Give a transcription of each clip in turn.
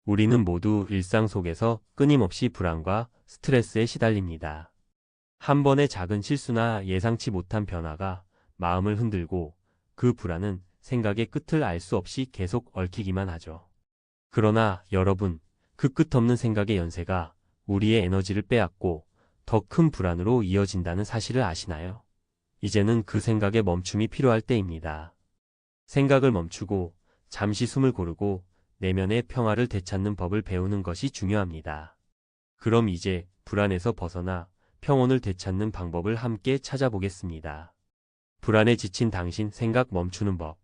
우리는 모두 일상 속에서 끊임없이 불안과 스트레스에 시달립니다. 한 번의 작은 실수나 예상치 못한 변화가 마음을 흔들고 그 불안은 생각의 끝을 알 수 없이 계속 얽히기만 하죠. 그러나 여러분, 그 끝없는 생각의 연쇄가 우리의 에너지를 빼앗고 더 큰 불안으로 이어진다는 사실을 아시나요? 이제는 그 생각에 멈춤이 필요할 때입니다. 생각을 멈추고 잠시 숨을 고르고 내면의 평화를 되찾는 법을 배우는 것이 중요합니다. 그럼 이제 불안에서 벗어나 평온을 되찾는 방법을 함께 찾아보겠습니다. 불안에 지친 당신 생각 멈추는 법.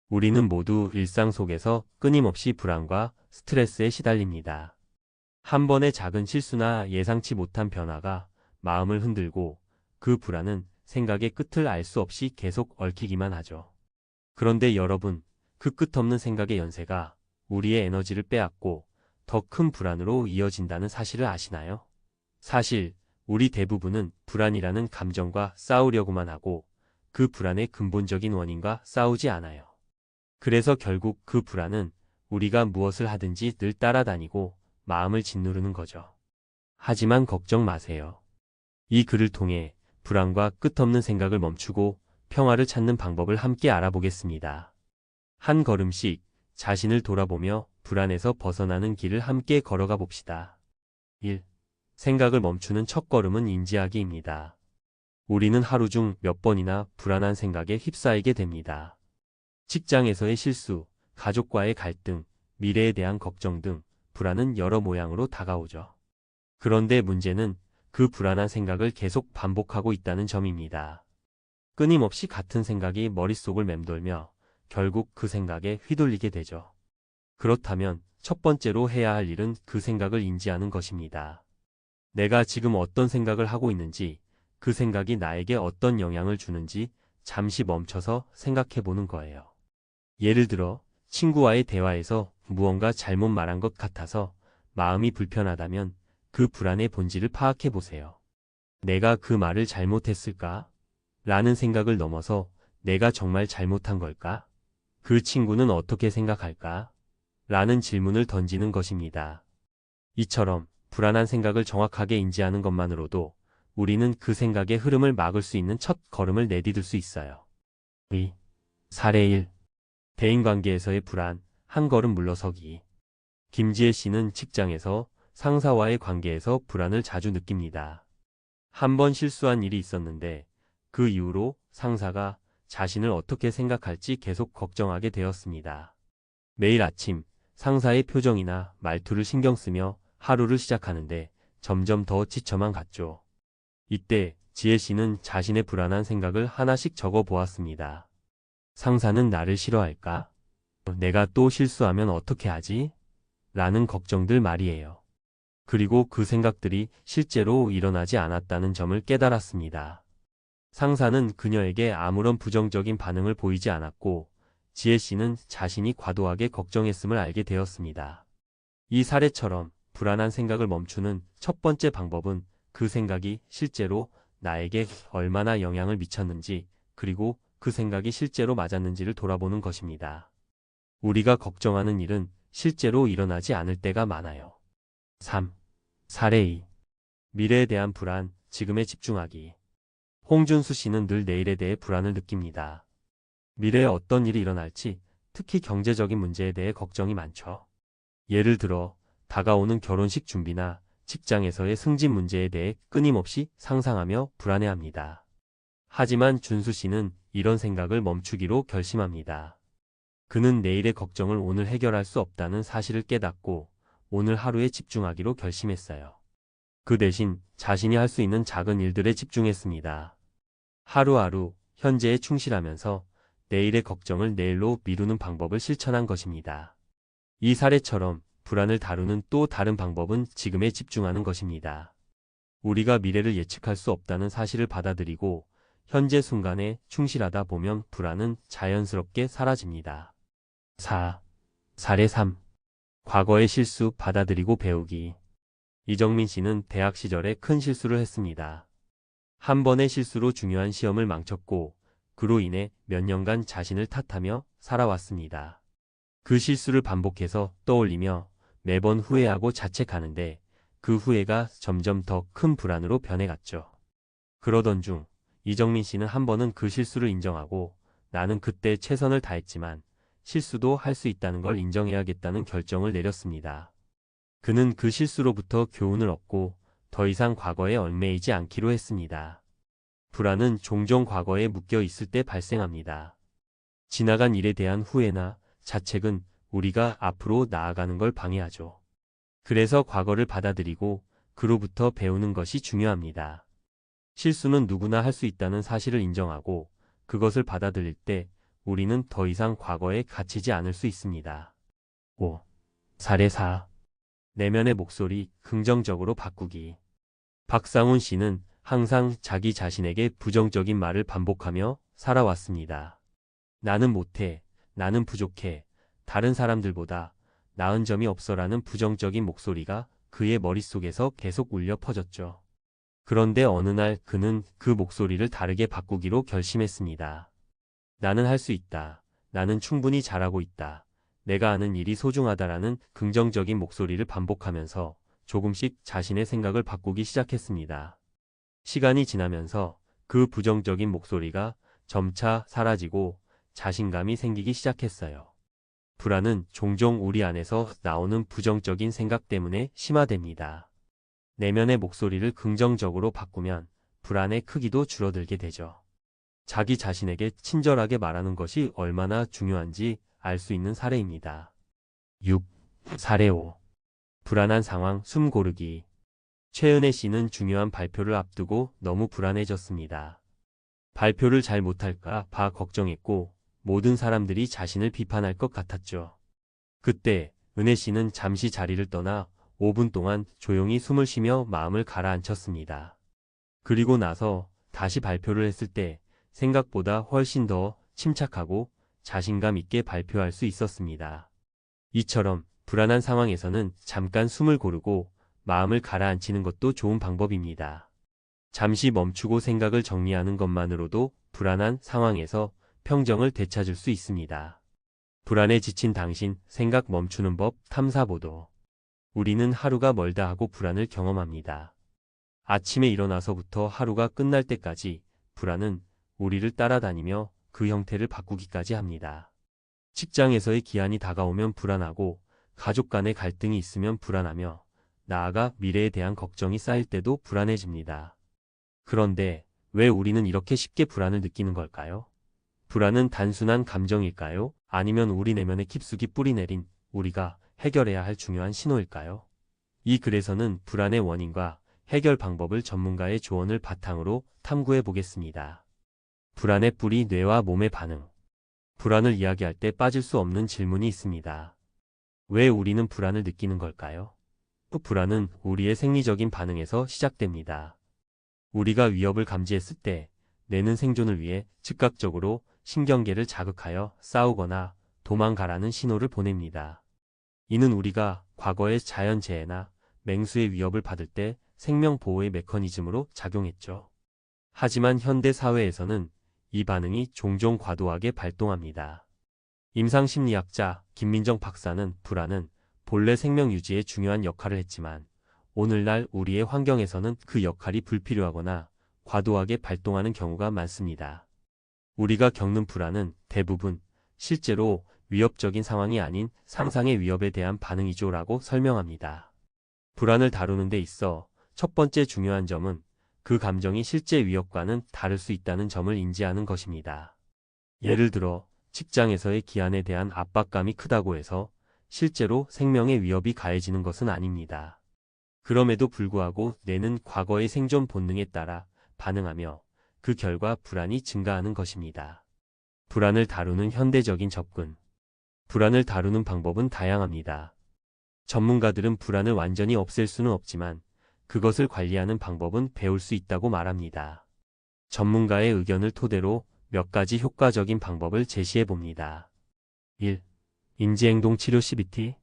우리는 모두 일상 속에서 끊임없이 불안과 스트레스에 시달립니다. 한 번의 작은 실수나 예상치 못한 변화가 마음을 흔들고 그 불안은 생각의 끝을 알 수 없이 계속 얽히기만 하죠. 그런데 여러분, 그 끝없는 생각의 연쇄가 우리의 에너지를 빼앗고 더 큰 불안으로 이어진다는 사실을 아시나요? 사실 우리 대부분은 불안이라는 감정과 싸우려고만 하고 그 불안의 근본적인 원인과 싸우지 않아요. 그래서 결국 그 불안은 우리가 무엇을 하든지 늘 따라다니고 마음을 짓누르는 거죠. 하지만 걱정 마세요. 이 글을 통해 불안과 끝없는 생각을 멈추고 평화를 찾는 방법을 함께 알아보겠습니다. 한 걸음씩 자신을 돌아보며 불안에서 벗어나는 길을 함께 걸어가 봅시다. 1. 생각을 멈추는 첫 걸음은 인지하기입니다. 우리는 하루 중 몇 번이나 불안한 생각에 휩싸이게 됩니다. 직장에서의 실수, 가족과의 갈등, 미래에 대한 걱정 등 불안은 여러 모양으로 다가오죠. 그런데 문제는 그 불안한 생각을 계속 반복하고 있다는 점입니다. 끊임없이 같은 생각이 머릿속을 맴돌며 결국 그 생각에 휘둘리게 되죠. 그렇다면 첫 번째로 해야 할 일은 그 생각을 인지하는 것입니다. 내가 지금 어떤 생각을 하고 있는지, 그 생각이 나에게 어떤 영향을 주는지 잠시 멈춰서 생각해 보는 거예요. 예를 들어, 친구와의 대화에서 무언가 잘못 말한 것 같아서 마음이 불편하다면 그 불안의 본질을 파악해 보세요. 내가 그 말을 잘못했을까? 라는 생각을 넘어서 내가 정말 잘못한 걸까? 그 친구는 어떻게 생각할까? 라는 질문을 던지는 것입니다. 이처럼 불안한 생각을 정확하게 인지하는 것만으로도 우리는 그 생각의 흐름을 막을 수 있는 첫 걸음을 내디딜 수 있어요. 2. 사례 1. 대인관계에서의 불안, 한 걸음 물러서기. 김지혜 씨는 직장에서 상사와의 관계에서 불안을 자주 느낍니다. 한 번 실수한 일이 있었는데 그 이후로 상사가 자신을 어떻게 생각할지 계속 걱정하게 되었습니다. 매일 아침 상사의 표정이나 말투를 신경 쓰며 하루를 시작하는데 점점 더 지쳐만 갔죠. 이때 지혜 씨는 자신의 불안한 생각을 하나씩 적어 보았습니다. 상사는 나를 싫어할까? 내가 또 실수하면 어떻게 하지? 라는 걱정들 말이에요. 그리고 그 생각들이 실제로 일어나지 않았다는 점을 깨달았습니다. 상사는 그녀에게 아무런 부정적인 반응을 보이지 않았고 지혜 씨는 자신이 과도하게 걱정했음을 알게 되었습니다. 이 사례처럼 불안한 생각을 멈추는 첫 번째 방법은 그 생각이 실제로 나에게 얼마나 영향을 미쳤는지 그리고 그 생각이 실제로 맞았는지를 돌아보는 것입니다. 우리가 걱정하는 일은 실제로 일어나지 않을 때가 많아요. 3. 사례 2. 미래에 대한 불안, 지금에 집중하기. 홍준수 씨는 늘 내일에 대해 불안을 느낍니다. 미래에 어떤 일이 일어날지, 특히 경제적인 문제에 대해 걱정이 많죠. 예를 들어, 다가오는 결혼식 준비나 직장에서의 승진 문제에 대해 끊임없이 상상하며 불안해합니다. 하지만 준수 씨는 이런 생각을 멈추기로 결심합니다. 그는 내일의 걱정을 오늘 해결할 수 없다는 사실을 깨닫고 오늘 하루에 집중하기로 결심했어요. 그 대신 자신이 할 수 있는 작은 일들에 집중했습니다. 하루하루 현재에 충실하면서 내일의 걱정을 내일로 미루는 방법을 실천한 것입니다. 이 사례처럼 불안을 다루는 또 다른 방법은 지금에 집중하는 것입니다. 우리가 미래를 예측할 수 없다는 사실을 받아들이고 현재 순간에 충실하다 보면 불안은 자연스럽게 사라집니다. 4. 사례 3. 과거의 실수 받아들이고 배우기. 이정민 씨는 대학 시절에 큰 실수를 했습니다. 한 번의 실수로 중요한 시험을 망쳤고 그로 인해 몇 년간 자신을 탓하며 살아왔습니다. 그 실수를 반복해서 떠올리며 매번 후회하고 자책하는데 그 후회가 점점 더 큰 불안으로 변해갔죠. 그러던 중 이정민 씨는 한 번은 그 실수를 인정하고 나는 그때 최선을 다했지만 실수도 할 수 있다는 걸 인정해야겠다는 결정을 내렸습니다. 그는 그 실수로부터 교훈을 얻고 더 이상 과거에 얽매이지 않기로 했습니다. 불안은 종종 과거에 묶여 있을 때 발생합니다. 지나간 일에 대한 후회나 자책은 우리가 앞으로 나아가는 걸 방해하죠. 그래서 과거를 받아들이고 그로부터 배우는 것이 중요합니다. 실수는 누구나 할 수 있다는 사실을 인정하고 그것을 받아들일 때 우리는 더 이상 과거에 갇히지 않을 수 있습니다. 5. 사례 4. 내면의 목소리 긍정적으로 바꾸기. 박상훈 씨는 항상 자기 자신에게 부정적인 말을 반복하며 살아왔습니다. 나는 못해, 나는 부족해, 다른 사람들보다 나은 점이 없어라는 부정적인 목소리가 그의 머릿속에서 계속 울려 퍼졌죠. 그런데 어느 날 그는 그 목소리를 다르게 바꾸기로 결심했습니다. 나는 할 수 있다. 나는 충분히 잘하고 있다. 내가 하는 일이 소중하다라는 긍정적인 목소리를 반복하면서 조금씩 자신의 생각을 바꾸기 시작했습니다. 시간이 지나면서 그 부정적인 목소리가 점차 사라지고 자신감이 생기기 시작했어요. 불안은 종종 우리 안에서 나오는 부정적인 생각 때문에 심화됩니다. 내면의 목소리를 긍정적으로 바꾸면 불안의 크기도 줄어들게 되죠. 자기 자신에게 친절하게 말하는 것이 얼마나 중요한지 알 수 있는 사례입니다. 6. 사례 5. 불안한 상황 숨 고르기. 최은혜 씨는 중요한 발표를 앞두고 너무 불안해졌습니다. 발표를 잘 못할까 봐 걱정했고 모든 사람들이 자신을 비판할 것 같았죠. 그때 은혜 씨는 잠시 자리를 떠나 5분 동안 조용히 숨을 쉬며 마음을 가라앉혔습니다. 그리고 나서 다시 발표를 했을 때 생각보다 훨씬 더 침착하고 자신감 있게 발표할 수 있었습니다. 이처럼 불안한 상황에서는 잠깐 숨을 고르고 마음을 가라앉히는 것도 좋은 방법입니다. 잠시 멈추고 생각을 정리하는 것만으로도 불안한 상황에서 평정을 되찾을 수 있습니다. 불안에 지친 당신 생각 멈추는 법 탐사보도. 우리는 하루가 멀다 하고 불안을 경험합니다. 아침에 일어나서부터 하루가 끝날 때까지 불안은 우리를 따라다니며 그 형태를 바꾸기까지 합니다. 직장에서의 기한이 다가오면 불안하고 가족 간의 갈등이 있으면 불안하며 나아가 미래에 대한 걱정이 쌓일 때도 불안해집니다. 그런데 왜 우리는 이렇게 쉽게 불안을 느끼는 걸까요? 불안은 단순한 감정일까요? 아니면 우리 내면에 깊숙이 뿌리내린 우리가 해결해야 할 중요한 신호일까요? 이 글에서는 불안의 원인과 해결 방법을 전문가의 조언을 바탕으로 탐구해 보겠습니다. 불안의 뿌리 뇌와 몸의 반응. 불안을 이야기할 때 빠질 수 없는 질문이 있습니다. 왜 우리는 불안을 느끼는 걸까요? 불안은 우리의 생리적인 반응에서 시작됩니다. 우리가 위협을 감지했을 때 뇌는 생존을 위해 즉각적으로 신경계를 자극하여 싸우거나 도망가라는 신호를 보냅니다. 이는 우리가 과거의 자연재해나 맹수의 위협을 받을 때 생명보호의 메커니즘으로 작용했죠. 하지만 현대 사회에서는 이 반응이 종종 과도하게 발동합니다. 임상심리학자 김민정 박사는 불안은 본래 생명 유지에 중요한 역할을 했지만 오늘날 우리의 환경에서는 그 역할이 불필요하거나 과도하게 발동하는 경우가 많습니다. 우리가 겪는 불안은 대부분 실제로 위협적인 상황이 아닌 상상의 위협에 대한 반응이죠 라고 설명합니다. 불안을 다루는 데 있어 첫 번째 중요한 점은 그 감정이 실제 위협과는 다를 수 있다는 점을 인지하는 것입니다. 예를 들어 직장에서의 기한에 대한 압박감이 크다고 해서 실제로 생명의 위협이 가해지는 것은 아닙니다. 그럼에도 불구하고 뇌는 과거의 생존 본능에 따라 반응하며 그 결과 불안이 증가하는 것입니다. 불안을 다루는 현대적인 접근. 불안을 다루는 방법은 다양합니다. 전문가들은 불안을 완전히 없앨 수는 없지만 그것을 관리하는 방법은 배울 수 있다고 말합니다. 전문가의 의견을 토대로 몇 가지 효과적인 방법을 제시해 봅니다. 1. 인지행동치료 CBT.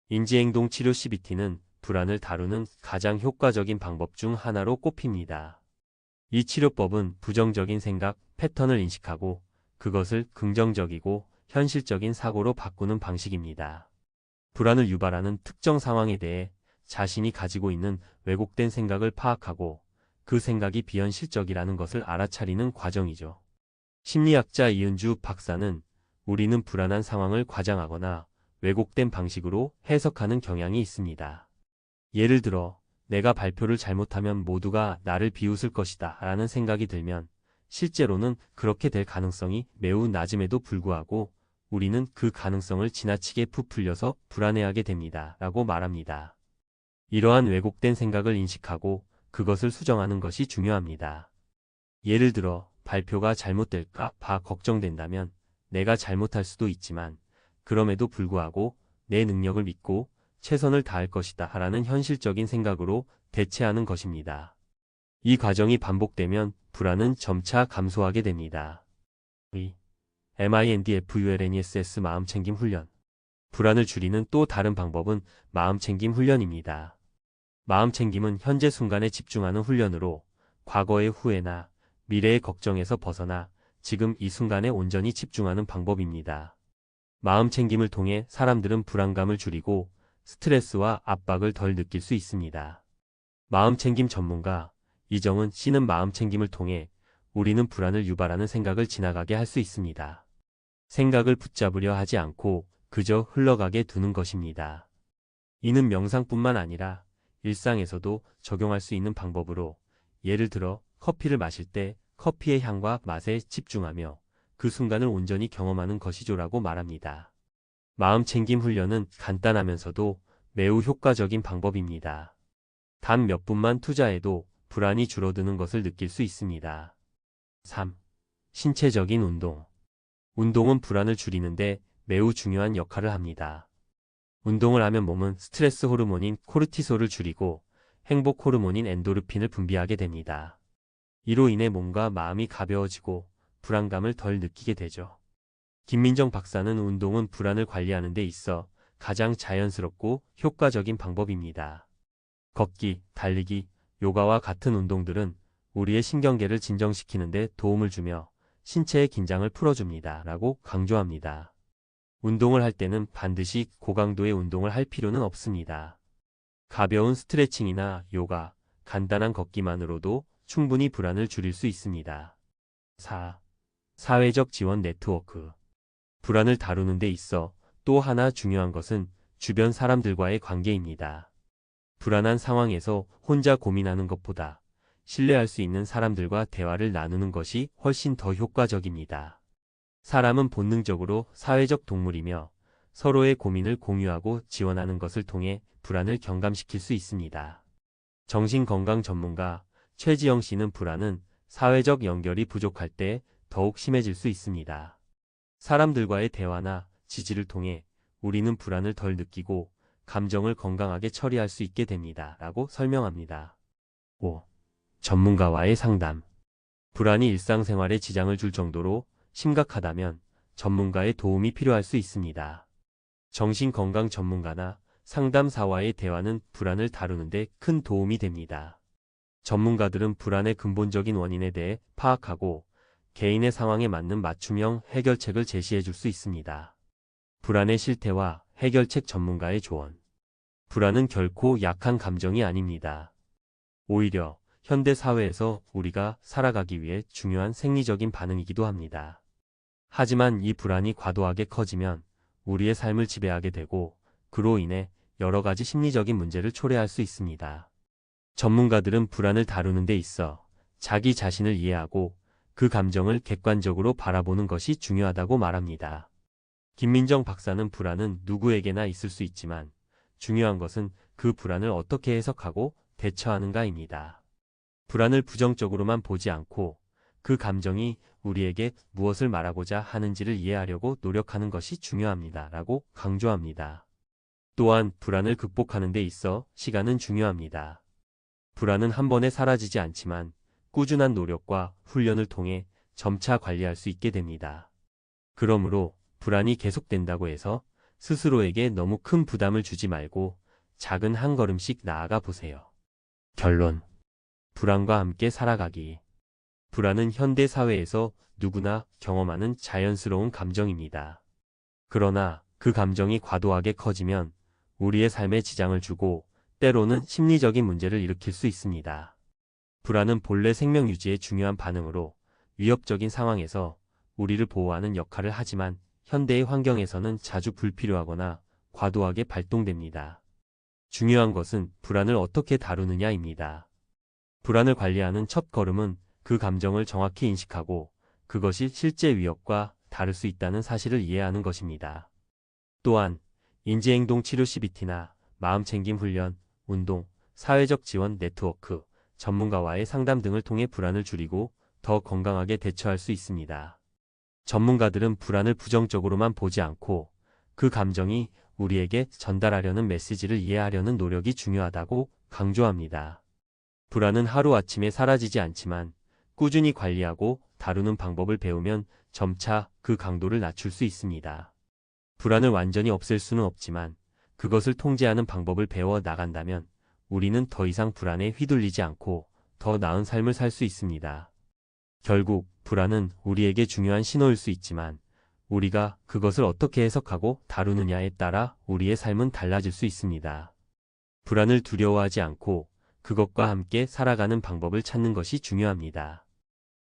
인지행동치료 CBT는 불안을 다루는 가장 효과적인 방법 중 하나로 꼽힙니다. 이 치료법은 부정적인 생각, 패턴을 인식하고 그것을 긍정적이고 현실적인 사고로 바꾸는 방식입니다. 불안을 유발하는 특정 상황에 대해 자신이 가지고 있는 왜곡된 생각을 파악하고 그 생각이 비현실적이라는 것을 알아차리는 과정이죠. 심리학자 이은주 박사는 우리는 불안한 상황을 과장하거나 왜곡된 방식으로 해석하는 경향이 있습니다. 예를 들어, 내가 발표를 잘못하면 모두가 나를 비웃을 것이다 라는 생각이 들면 실제로는 그렇게 될 가능성이 매우 낮음에도 불구하고 우리는 그 가능성을 지나치게 부풀려서 불안해하게 됩니다 라고 말합니다. 이러한 왜곡된 생각을 인식하고 그것을 수정하는 것이 중요합니다. 예를 들어 발표가 잘못될까 봐 걱정된다면 내가 잘못할 수도 있지만 그럼에도 불구하고 내 능력을 믿고 최선을 다할 것이다 라는 현실적인 생각으로 대체하는 것입니다. 이 과정이 반복되면 불안은 점차 감소하게 됩니다. MINDFULNESS 마음챙김 훈련. 불안을 줄이는 또 다른 방법은 마음챙김 훈련입니다. 마음챙김은 현재 순간에 집중하는 훈련으로 과거의 후회나 미래의 걱정에서 벗어나 지금 이 순간에 온전히 집중하는 방법입니다. 마음챙김을 통해 사람들은 불안감을 줄이고 스트레스와 압박을 덜 느낄 수 있습니다. 마음챙김 전문가 이정은 씨는 마음챙김을 통해 우리는 불안을 유발하는 생각을 지나가게 할 수 있습니다. 생각을 붙잡으려 하지 않고 그저 흘러가게 두는 것입니다. 이는 명상뿐만 아니라 일상에서도 적용할 수 있는 방법으로 예를 들어 커피를 마실 때 커피의 향과 맛에 집중하며 그 순간을 온전히 경험하는 것이죠라고 말합니다. 마음챙김 훈련은 간단하면서도 매우 효과적인 방법입니다. 단 몇 분만 투자해도 불안이 줄어드는 것을 느낄 수 있습니다. 3. 신체적인 운동. 운동은 불안을 줄이는데 매우 중요한 역할을 합니다. 운동을 하면 몸은 스트레스 호르몬인 코르티솔을 줄이고 행복 호르몬인 엔도르핀을 분비하게 됩니다. 이로 인해 몸과 마음이 가벼워지고 불안감을 덜 느끼게 되죠. 김민정 박사는 운동은 불안을 관리하는 데 있어 가장 자연스럽고 효과적인 방법입니다. 걷기, 달리기, 요가와 같은 운동들은 우리의 신경계를 진정시키는 데 도움을 주며 신체의 긴장을 풀어줍니다 라고 강조합니다. 운동을 할 때는 반드시 고강도의 운동을 할 필요는 없습니다. 가벼운 스트레칭이나 요가, 간단한 걷기만으로도 충분히 불안을 줄일 수 있습니다. 4. 사회적 지원 네트워크. 불안을 다루는 데 있어 또 하나 중요한 것은 주변 사람들과의 관계입니다. 불안한 상황에서 혼자 고민하는 것보다 신뢰할 수 있는 사람들과 대화를 나누는 것이 훨씬 더 효과적입니다. 사람은 본능적으로 사회적 동물이며 서로의 고민을 공유하고 지원하는 것을 통해 불안을 경감시킬 수 있습니다. 정신건강 전문가 최지영 씨는 불안은 사회적 연결이 부족할 때 더욱 심해질 수 있습니다. 사람들과의 대화나 지지를 통해 우리는 불안을 덜 느끼고 감정을 건강하게 처리할 수 있게 됩니다. 라고 설명합니다. 5. 전문가와의 상담. 불안이 일상생활에 지장을 줄 정도로 심각하다면 전문가의 도움이 필요할 수 있습니다. 정신건강 전문가나 상담사와의 대화는 불안을 다루는 데 큰 도움이 됩니다. 전문가들은 불안의 근본적인 원인에 대해 파악하고 개인의 상황에 맞는 맞춤형 해결책을 제시해 줄 수 있습니다. 불안의 실태와 해결책 전문가의 조언. 불안은 결코 약한 감정이 아닙니다. 오히려 현대 사회에서 우리가 살아가기 위해 중요한 생리적인 반응이기도 합니다. 하지만 이 불안이 과도하게 커지면 우리의 삶을 지배하게 되고 그로 인해 여러 가지 심리적인 문제를 초래할 수 있습니다. 전문가들은 불안을 다루는 데 있어 자기 자신을 이해하고 그 감정을 객관적으로 바라보는 것이 중요하다고 말합니다. 김민정 박사는 불안은 누구에게나 있을 수 있지만 중요한 것은 그 불안을 어떻게 해석하고 대처하는가입니다. 불안을 부정적으로만 보지 않고 그 감정이 우리에게 무엇을 말하고자 하는지를 이해하려고 노력하는 것이 중요합니다. 라고 강조합니다. 또한 불안을 극복하는 데 있어 시간은 중요합니다. 불안은 한 번에 사라지지 않지만 꾸준한 노력과 훈련을 통해 점차 관리할 수 있게 됩니다. 그러므로 불안이 계속된다고 해서 스스로에게 너무 큰 부담을 주지 말고 작은 한 걸음씩 나아가 보세요. 결론. 불안과 함께 살아가기. 불안은 현대 사회에서 누구나 경험하는 자연스러운 감정입니다. 그러나 그 감정이 과도하게 커지면 우리의 삶에 지장을 주고 때로는 심리적인 문제를 일으킬 수 있습니다. 불안은 본래 생명 유지에 중요한 반응으로 위협적인 상황에서 우리를 보호하는 역할을 하지만 현대의 환경에서는 자주 불필요하거나 과도하게 발동됩니다. 중요한 것은 불안을 어떻게 다루느냐입니다. 불안을 관리하는 첫 걸음은 그 감정을 정확히 인식하고 그것이 실제 위협과 다를 수 있다는 사실을 이해하는 것입니다. 또한 인지행동 치료 CBT나 마음챙김 훈련, 운동, 사회적 지원 네트워크, 전문가와의 상담 등을 통해 불안을 줄이고 더 건강하게 대처할 수 있습니다. 전문가들은 불안을 부정적으로만 보지 않고 그 감정이 우리에게 전달하려는 메시지를 이해하려는 노력이 중요하다고 강조합니다. 불안은 하루아침에 사라지지 않지만 꾸준히 관리하고 다루는 방법을 배우면 점차 그 강도를 낮출 수 있습니다. 불안을 완전히 없앨 수는 없지만 그것을 통제하는 방법을 배워 나간다면 우리는 더 이상 불안에 휘둘리지 않고 더 나은 삶을 살 수 있습니다. 결국 불안은 우리에게 중요한 신호일 수 있지만 우리가 그것을 어떻게 해석하고 다루느냐에 따라 우리의 삶은 달라질 수 있습니다. 불안을 두려워하지 않고 그것과 함께 살아가는 방법을 찾는 것이 중요합니다.